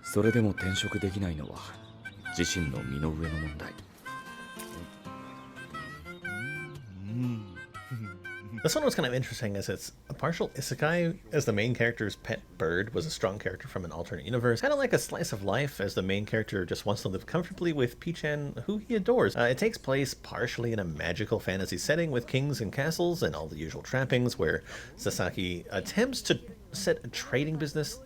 それでも転職できないのは自身の身の上の問題。This one was kind of interesting as it's a partial isekai, as the main character's pet bird was a strong character from an alternate universe. Kind of like a slice of life, as the main character just wants to live comfortably with Pii-chan, who he adores. It takes place partially in a magical fantasy setting with kings and castles and all the usual trappings, where Sasaki attempts to set a trading business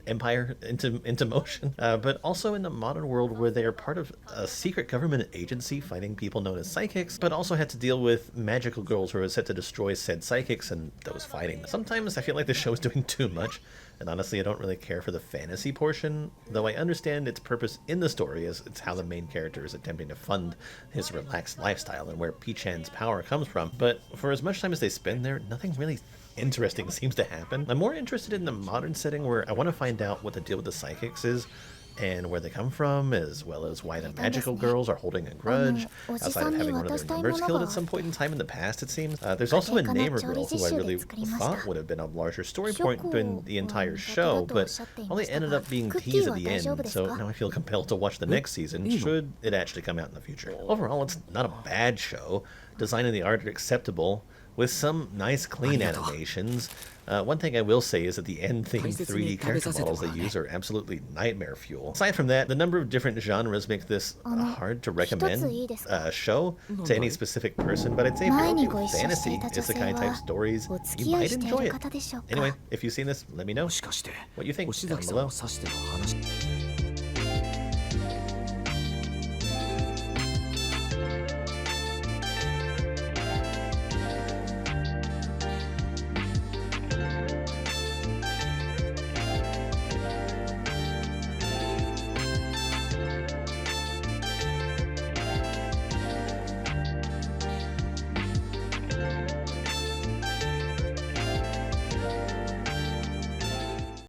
empire into motion, but also in the modern world where they are part of a secret government agency fighting people known as psychics, but also had to deal with magical girls who are set to destroy said psychics and those fighting. Sometimes I feel like the show is doing too much, and honestly I don't really care for the fantasy portion, though I understand its purpose in the story as it's how the main character is attempting to fund his relaxed lifestyle and where Pii-chan's power comes from. But for as much time as they spend there, nothing really interesting seems to happen. I'm more interested in the modern setting where I want to find out what the deal with the psychics is and where they come from, as well as why the magical girls are holding a grudge outside of having one of their members killed at some point in time in the past, it seems. There's also a neighbor girl who I really thought would have been a larger story point in the entire show, but only ended up being teased at the end, so now I feel compelled to watch the next season, should it actually come out in the future. Overall, it's not a bad show. Design and the art are acceptable, with some nice clean animations. One thing I will say is that the end-themed 3D character models they use are absolutely nightmare fuel. Aside from that, the number of different genres make this hard to recommend a show to any specific person, but I'd say if you're okay with fantasy, isekai type stories, you might enjoy it. Anyway, if you've seen this, let me know what you think down below.